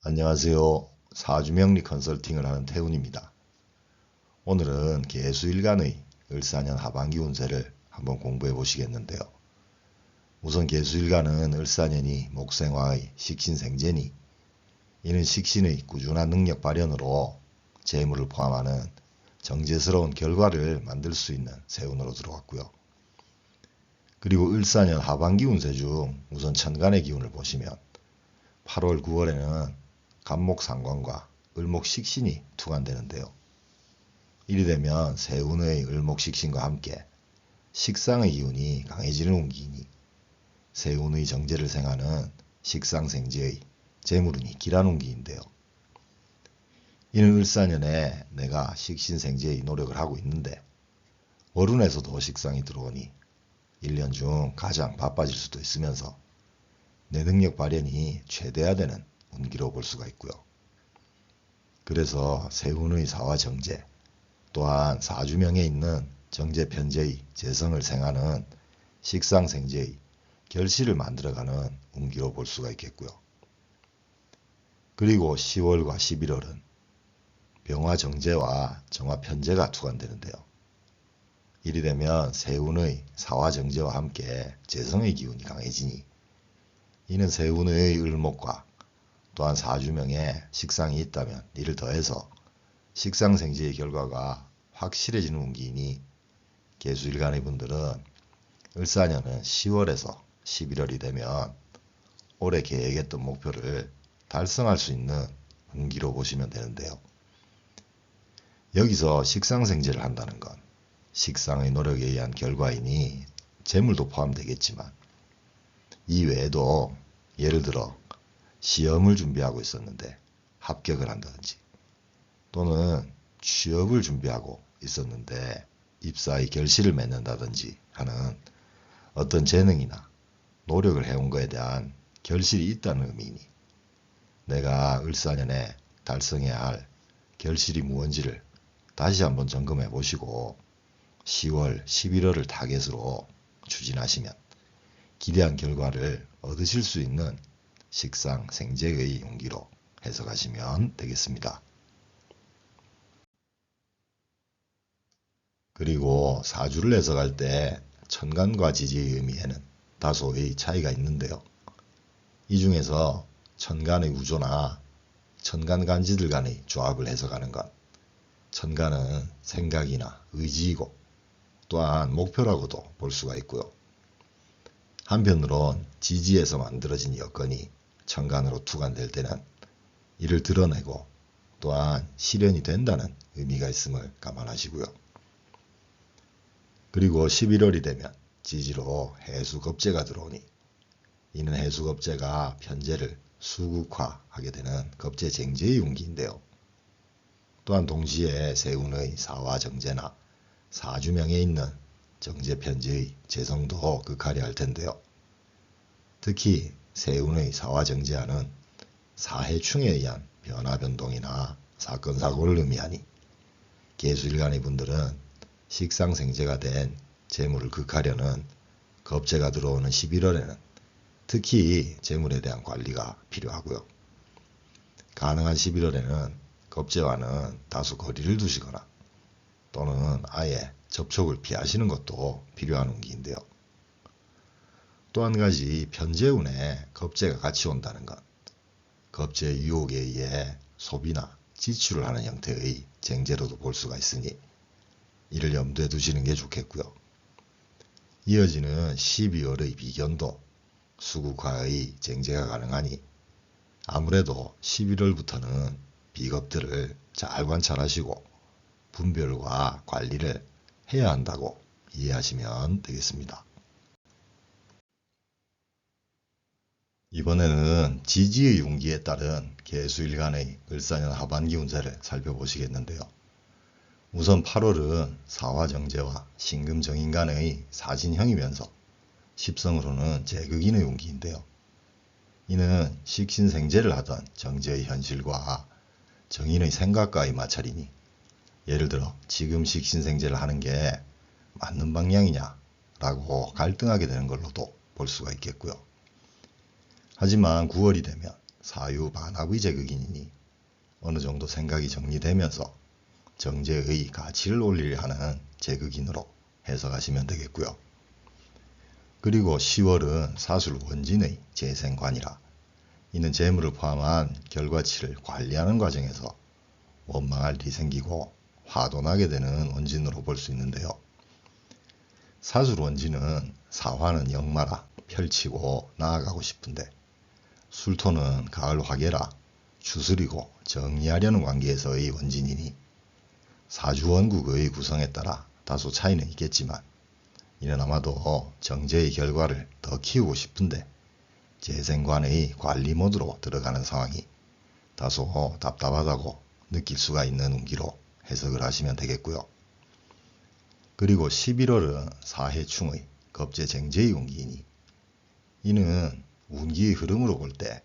안녕하세요. 사주명리 컨설팅을 하는 태훈입니다. 오늘은 개수일간의 을사년 하반기 운세를 한번 공부해 보시겠는데요. 우선 개수일간은 을사년이 목생화의 식신생재니 이는 식신의 꾸준한 능력 발현으로 재물을 포함하는 정제스러운 결과를 만들 수 있는 세운으로 들어왔고요. 그리고 을사년 하반기 운세 중 우선 천간의 기운을 보시면 8월 9월에는 간목상관과 을목식신이 투관되는데요. 이리 되면 세운의 을목식신과 함께 식상의 기운이 강해지는 운기이니 세운의 정제를 생하는 식상생재의 재물운이 길한 운기인데요. 이는 을사년에 내가 식신생재의 노력을 하고 있는데 월운에서도 식상이 들어오니 1년 중 가장 바빠질 수도 있으면서 내 능력 발현이 최대화되는 운기로 볼 수가 있고요. 그래서 세운의 사화 정제, 또한 사주명에 있는 정제편제의 재성을 생하는 식상생재의 결실을 만들어가는 운기로 볼 수가 있겠고요. 그리고 10월과 11월은 병화정제와 정화편제가 투관되는데요. 이리 되면 세운의 사화정제와 함께 재성의 기운이 강해지니 이는 세운의 을목과 또한 사주명에 식상이 있다면 이를 더해서 식상생재의 결과가 확실해지는 운기이니 개수일간의 분들은 을사년은 10월에서 11월이 되면 올해 계획했던 목표를 달성할 수 있는 운기로 보시면 되는데요. 여기서 식상생재를 한다는 건 식상의 노력에 의한 결과이니 재물도 포함되겠지만 이 외에도 예를 들어 시험을 준비하고 있었는데 합격을 한다든지 또는 취업을 준비하고 있었는데 입사의 결실을 맺는다든지 하는 어떤 재능이나 노력을 해온 것에 대한 결실이 있다는 의미이니 내가 을사년에 달성해야 할 결실이 무언지를 다시 한번 점검해 보시고 10월, 11월을 타겟으로 추진하시면 기대한 결과를 얻으실 수 있는 식상생재의 운기로 해석하시면 되겠습니다. 그리고 사주를 해석할 때 천간과 지지의 의미에는 다소의 차이가 있는데요. 이 중에서 천간의 우조나 천간간지들 간의 조합을 해석하는 것, 천간은 생각이나 의지이고 또한 목표라고도 볼 수가 있고요. 한편으론 지지에서 만들어진 여건이 천간으로 투관될 때는 이를 드러내고 또한 실현이 된다는 의미가 있음을 감안하시고요. 그리고 11월이 되면 지지로 해수겁제가 들어오니 이는 해수겁제가 편제를 수국화하게 되는 겁제쟁제의 운기인데요. 또한 동시에 세운의 사화정제나 사주명에 있는 정제편제의 재성도 극하려 할 텐데요. 특히 세운의 사화정제하는 사해충에 의한 변화변동이나 사건 사고를 의미하니 개수일간의 분들은 식상생재가 된 재물을 극하려는 겁재가 들어오는 11월에는 특히 재물에 대한 관리가 필요하고요. 가능한 11월에는 겁재와는 다소 거리를 두시거나 또는 아예 접촉을 피하시는 것도 필요한 운기인데요. 또 한 가지 편재운에 겁재가 같이 온다는 것, 겁재의 유혹에 의해 소비나 지출을 하는 형태의 쟁제로도 볼 수가 있으니 이를 염두에 두시는 게 좋겠고요. 이어지는 12월의 비견도 수국화의 쟁제가 가능하니 아무래도 11월부터는 비겁들을 잘 관찰하시고 분별과 관리를 해야 한다고 이해하시면 되겠습니다. 이번에는 지지의 운기에 따른 개수일간의 을사년 하반기 운세를 살펴보시겠는데요. 우선 8월은 사화정제와 신금정인 간의 사진형이면서 십성으로는 제극인의 운기인데요. 이는 식신생재를 하던 정제의 현실과 정인의 생각과의 마찰이니 예를 들어 지금 식신생재를 하는 게 맞는 방향이냐 라고 갈등하게 되는 걸로도 볼 수가 있겠고요. 하지만 9월이 되면 사유 반합의 제극인이니 어느 정도 생각이 정리되면서 정제의 가치를 올리려 하는 제극인으로 해석하시면 되겠고요. 그리고 10월은 사술 원진의 재생관이라 이는 재물을 포함한 결과치를 관리하는 과정에서 원망할 일이 생기고 화도 나게 되는 원진으로 볼 수 있는데요. 사술 원진은 사화는 역마라 펼치고 나아가고 싶은데 술토는 가을 화계라 추스리고 정리하려는 관계에서의 원진이니 사주원국의 구성에 따라 다소 차이는 있겠지만 이는 아마도 정제의 결과를 더 키우고 싶은데 재생관의 관리 모드로 들어가는 상황이 다소 답답하다고 느낄 수가 있는 운기로 해석을 하시면 되겠고요. 그리고 11월은 사해충의 겁재쟁제의 운기이니 이는 운기의 흐름으로 볼 때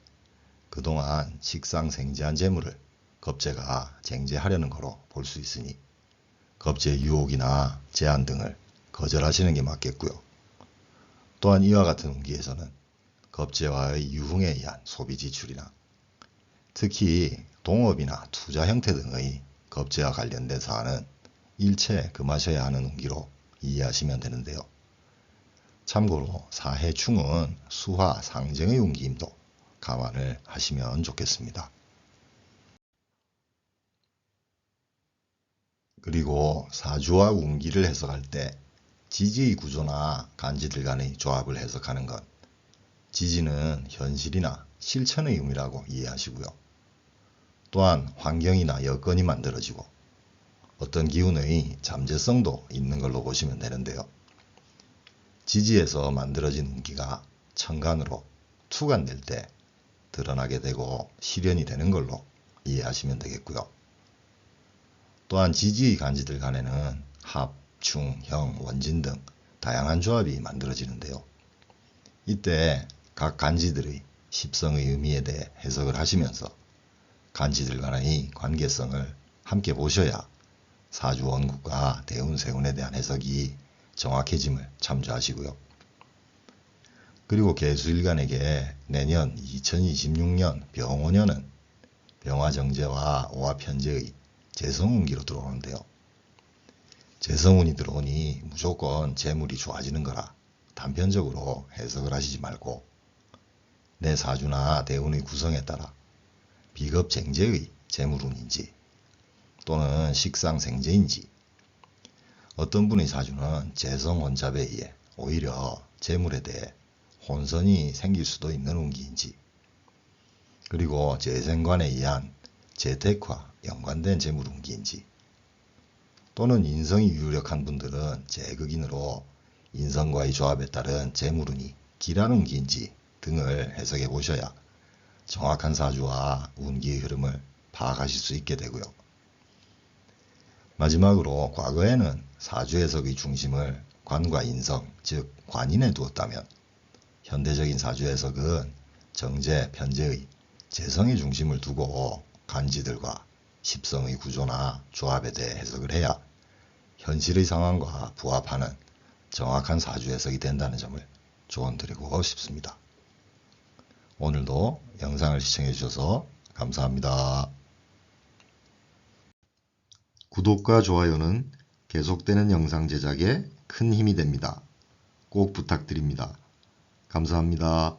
그동안 식상생재한 재물을 겁재가 쟁제하려는 거로 볼 수 있으니 겁재 유혹이나 제한 등을 거절하시는 게 맞겠고요. 또한 이와 같은 운기에서는 겁재와의 유흥에 의한 소비 지출이나 특히 동업이나 투자 형태 등의 겁재와 관련된 사안은 일체 금하셔야 하는 운기로 이해하시면 되는데요. 참고로 사해충은 수화 상정의 운기임도 감안을 하시면 좋겠습니다. 그리고 사주와 운기를 해석할 때 지지의 구조나 간지들 간의 조합을 해석하는 것, 지지는 현실이나 실천의 의미라고 이해하시고요. 또한 환경이나 여건이 만들어지고 어떤 기운의 잠재성도 있는 걸로 보시면 되는데요. 지지에서 만들어진 운기가 천간으로 투간될 때 드러나게 되고 실현이 되는 걸로 이해하시면 되겠고요. 또한 지지의 간지들 간에는 합, 충, 형, 원진 등 다양한 조합이 만들어지는데요. 이때 각 간지들의 십성의 의미에 대해 해석을 하시면서 간지들 간의 관계성을 함께 보셔야 사주원국과 대운세운에 대한 해석이 정확해짐을 참조하시고요. 그리고 개수일간에게 내년 2026년 병오년은 병화정제와 오화편제의 재성운기로 들어오는데요. 재성운이 들어오니 무조건 재물이 좋아지는 거라 단편적으로 해석을 하시지 말고 내 사주나 대운의 구성에 따라 비겁쟁제의 재물운인지 또는 식상생재인지 어떤 분의 사주는 재성혼잡에 의해 오히려 재물에 대해 혼선이 생길 수도 있는 운기인지 그리고 재생관에 의한 재택과 연관된 재물운기인지 또는 인성이 유력한 분들은 재극인으로 인성과의 조합에 따른 재물운이 길한 운기인지 등을 해석해 보셔야 정확한 사주와 운기의 흐름을 파악하실 수 있게 되고요. 마지막으로 과거에는 사주 해석의 중심을 관과 인성, 즉 관인에 두었다면 현대적인 사주 해석은 정제, 편제의 재성의 중심을 두고 간지들과 십성의 구조나 조합에 대해 해석을 해야 현실의 상황과 부합하는 정확한 사주 해석이 된다는 점을 조언드리고 싶습니다. 오늘도 영상을 시청해 주셔서 감사합니다. 구독과 좋아요는 계속되는 영상 제작에 큰 힘이 됩니다. 꼭 부탁드립니다. 감사합니다.